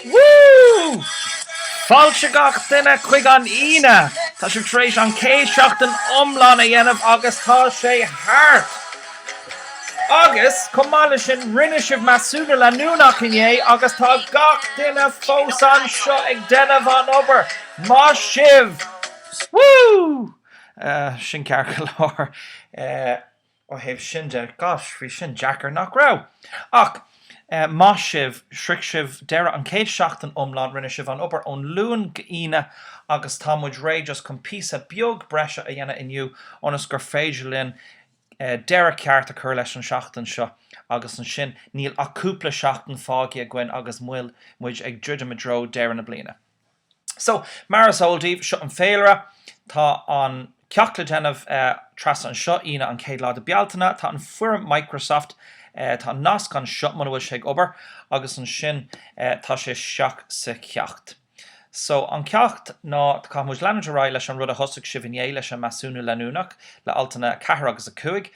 Woo! Fáilte gach duine chuig an ine. Tá sé tar éis an céiseacht an omláin a dhéanamh agus tá sé thart. Agus, cumála sin rinne sibh measúla le núnach inné agus tá gach duine fós an seo ag déanamh an obair. Má sibh! Woo! Sin cear go leor ó thaobh sin de gosh, bhí sin Jackar nach rá. Ach, má sibh, sric sibh deire an céiseacht an omláin rinne sibh an obair ón luan ine agus tá muid réideas chun píosa beag breise a dhéanamh inniu ónas gur féidir linn deire ceart a chur leis an seachtain seo agus an sin níl acúpla seachtain fágaí a gcuin agus muid ag druid am dro deire na bliana. So, mar is óldíobh seo an féilre tá an ceacht le déanamh tras an seo ine an céad lá de bealtaine tá an fuair Microsoft tá nasc an seo man bhfuil sé ag obair agus an sin tá sé seach sa ceacht. So an ceacht ná tá muid leanrá leis an rud a thosaigh sibh inné leis an measúna leúnach le altainna 4 agus a 5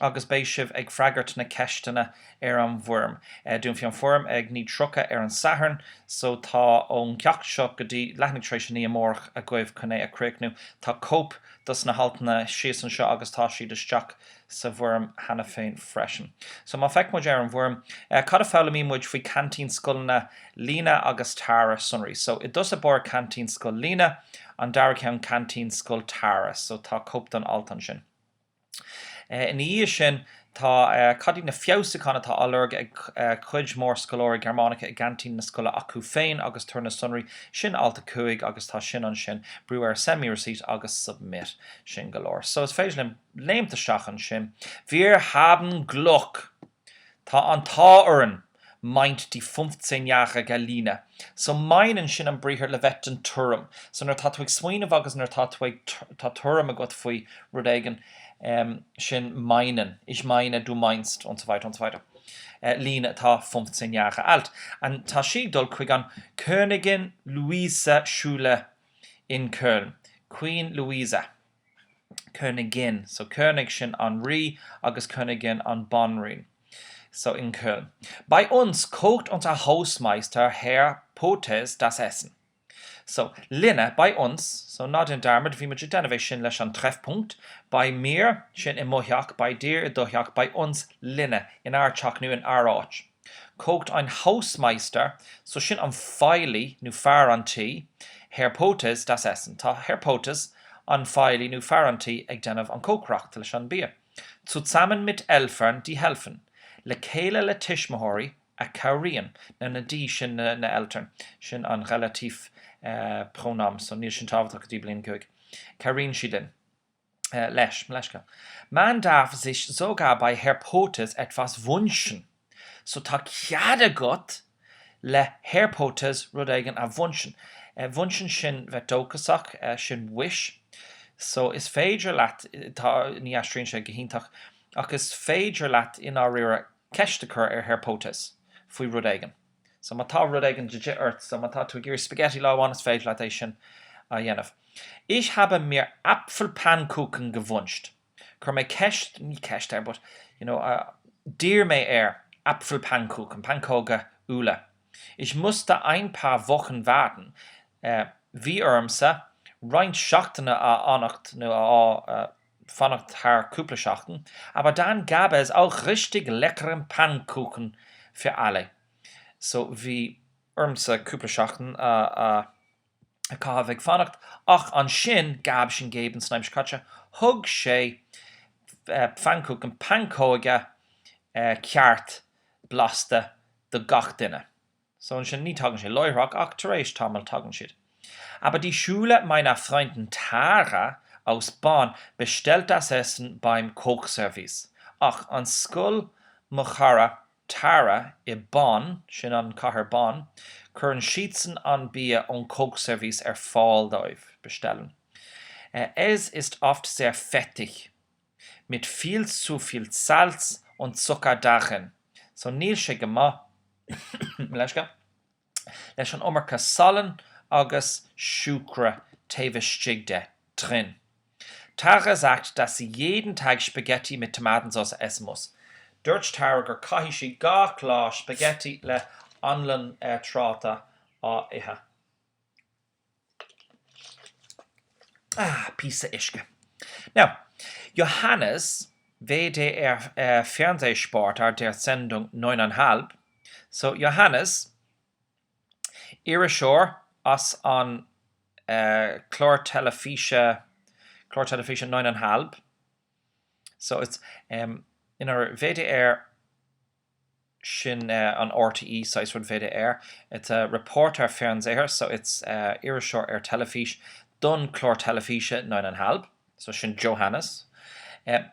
agus béis sibh ag freagart na ceistena ar an bhfuirm. Dúnm fi an form ag ní trocha ar an sathern, so tá ón ceacht seo go dtí leithnig tréis ní amórach a gcuibh chuné a créicnú. Tá cóp dus na haltainna síos an seo agus tá siad isteach sa bhfuirm hena féin freisin. So má feic muid ar an bhfuirm, cad a fála mí muid faoi cantín scoilna lína agus tara sunraí. So I dus a bor cantín scoil lína an dara ceann cantín scoil tara, so tá cóp don altan sin. In í sin tá cadí na fiosachánna tá alorg ag chuid mór scoilóir Germánacha ag gantín na scoile acu féin agus turna sunraí sin alta 5 agus tá sin an sin brú ar semi-receipt agus submit sin galóir. So is féidir léimta seachan sin. Wir haben Glück. Tá an táoran meint die 15-jarige Galine. So meinen sin an bríthir le bheith an tuaim. So nar tá tuaig smaoinemh agus nar tá tuaim a go faoi rud éigen sin meinen. Ich meine, du meinst und so weiter und so weiter. Line tá 15 Jahre alt. An tá si dul chuig an Königin Luisa Schule in Köln. Queen Luisa. Königin. So König sin an rí agus Königin an Bonrin. So in Köln. Bei uns kocht unser Hausmeister Herr Potes das Essen. So, Linne, bei uns, so not in Darmid, wie mit Gedenevich sin leis an Treffpunkt, bei mir, sin in Mohiach, bei dir, in Dohiach, bei uns, Linne, in Archach, nu in Arach. Kocht ein Hausmeister, so sin am Feili, nu far an ti, Herr Potes das Essen. Ta Herr Potes an Feili, nu far an ti, ag denov an Kokracht, leis an Bier. Zusammen mit Elfern, die helfen. Le Kele le Tishmahori, a Kaurian, na di sin na Eltern, sin an relativ pronoun, so níl sin tábhachtach go dtí bliain cúig. Karin si din. Leschka. Man darf sich sogar bei Herr Potes etwas wünschen. So tá ceada got le Herr Potes rud éigen a wünschen. Wünschen sin bheith dóchasach, sin wish. So is féidir leat, tá ní aistríonn sé gohíntaach, ach is féidir leat in á rire ceistechar ar Herr Potes faoi rud éigen. So má tá rud éigen de ort, so má tá tú gur spaghetti láháin is féidir leat é sin a dhéanamh. Ich habe mir Apfelpannkuchen gewünscht. Chur mé ceist, ní ceist but, dir mé Apfelpannkuchen, Pankóga Ule. Ich musste ein paar Wochen warten. Wie Irmse, rein Schachtene Anacht, Fannacht haar Kupelschachten, aber dann gab es auch richtig leckeren Pannkuchen für alle. So wie Irmse Kupelschachten, Kahvig Fannacht, ach an sin gab sin geben Snaimskatcha, hug sé Pannkuchen, Pankóga ceart blaste de Gachdinne. So sin ní tagan sé loirach ach taréis tamil tagan siad. Aber die Schule meiner Freundin Tara aus Bonn bestellt das Essen beim Kochservice. Ach, an Skull Mochara Tara I Bonn, sin an Cahar Bonn, können Schietzen an Bier und Kochservice Falldorf bestellen. Es ist oft sehr fettig, mit viel zu viel Salz und Zucker darin. So níl sé gema, leis an omarcha salan agus Schukra Tevestigde drin. Tara sagt, dass sie jeden Tag Spaghetti mit Tomatensauce essen muss. Dort Tara gur caithi si gach lá Spaghetti le anlan tráta á ithe. Písa isce. Now, Johannes VD Fernsehsport ar der Sendung 9,5. So, Johannes, Irishore, as an Chlor Telefische 9,5. So, it's in our VDR shin on RTE size for VDR. It's a reporter Fernseher, so it's Irishore Telefish done Chlor Telefische 9,5. So, shin Johannes.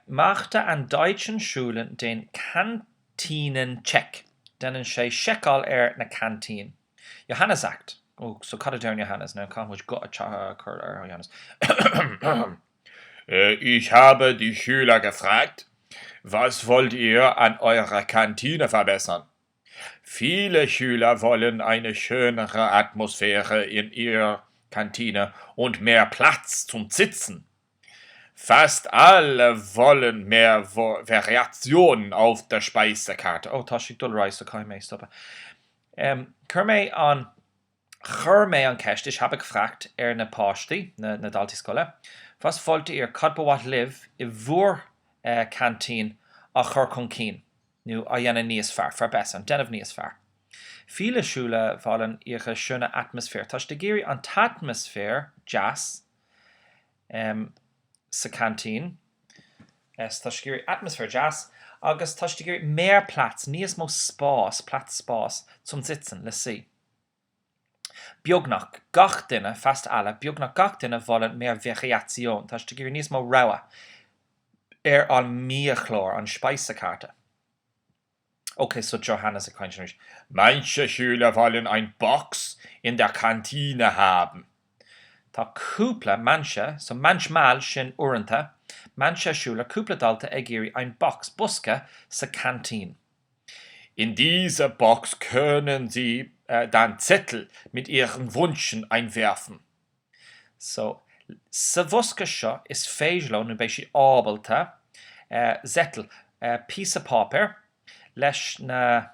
Machte an deutschen Schulen den Kantinen-Check. Denen sé checkal na Kantine. Johannes sagt, so cut it down Johannes, now kann which got a Johannes. Ich habe die Schüler gefragt, was wollt ihr an eurer Kantine verbessern? Viele Schüler wollen eine schönere Atmosphäre in ihrer Kantine und mehr Platz zum Sitzen. Fast alle wollen mehr Variationen auf der Speisekarte. Oh, tá sí dul ráis, so kann ich mich stoppen. Chur mé an ceist, ich habe gefragt na páistí, na daltaí was wollt ihr cadbhaid live I bhúr cantín a chur chun cín, nu a dhéanana níos fearr, verbessern, denmh níos fearr. Viele Schüler wollen ihre schöne Atmosphäre. Tá de géirí an atmosphäre, jazz, sa canteen, tá géirí atmosphäre jazz, agus tá de géirí mehr Platz, níos mó Platz zum Sitzen, let's see. Beagnach gach duine, fast alle, beagnach gach duine wollen mehr Variation, tá de géirí níos mó raua an míochlór, an Speisekarte. Okay, so Johannes erkennt. Manche Schüler wollen ein Box in der Kantine haben. Tá cúpla manche, so manchmal sin uanta, manche Schüler cúpla dalta géirí ein Box, buske sa Kantine. In diese Box können Sie dann Zettel mit Ihren Wünschen einwerfen. So, sa buske seo is féisló nu béisi ábalta, zettel, piece of paper, leis na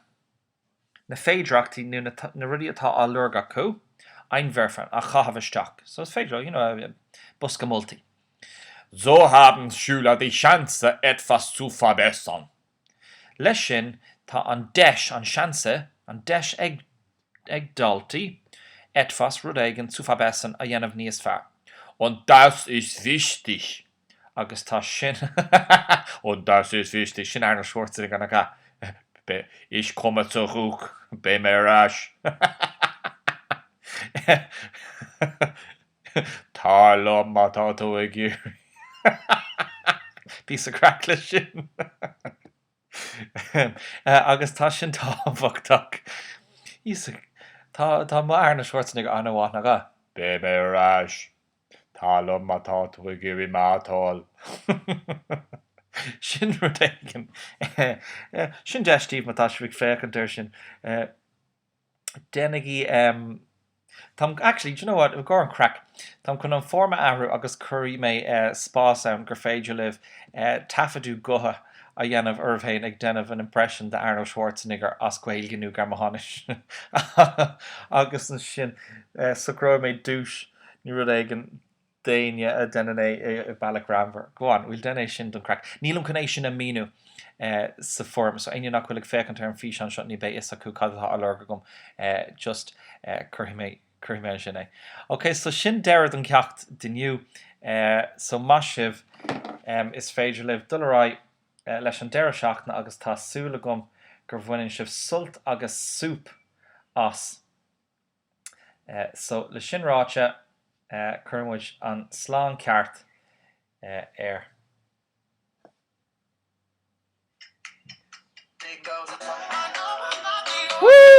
féidrachtaí nu na rudí atá á lurga acu, einwerfen, a chahavisteach. So it's féidir, buske multi. So haben Schüler die Chance, etwas zu verbessern. Leis sin tá an deis an chance, an deis ag daltaí, etwas rud éigen zu verbessern a dhéanamh níos fearr. Und das ist wichtig. Agus tá sin. Und das ist wichtig. Sin Arnold Schwarzenegger ga. Ich komme zurück, bei mir rasch. Talo matato egir. Piece of crackle sin. Agus tá sin táhachtach. Tá má Arnold Schwarzenegger an bháth na ga. Bei mir rasch. Talo matato egir I matol. Sin rud éigen. Sin deistíomh mátá bhíh féchan ir sin. Denigí, actually, do you know what? We've got on crack. Tam kun an forma ahru agus curry me spás an gur féidir liv tafadú gotha a dhéanamh urbhéin ag denmh an impression de Arnold Schwarzenegger as gaeilgeanú gar mohanis. Agus an sin sacro me dúis ní rud éigen daine a denané bailach ramver. Go on, we'll denné sin don crack. Nílam can sin a mínu sa form, so aine nach bhfuil féchan ar an fí an seo ní bé is acu cadtha a lurga gom just curtha mé sin. Okay, so sin deir don ceacht diniu, so maisibh is féidir liv dulrá leis an deire seachna agus tá súla gom gur bhaineann sibh sult agus súp as. So le sin ráte curmuid an slán ceart air. Woo!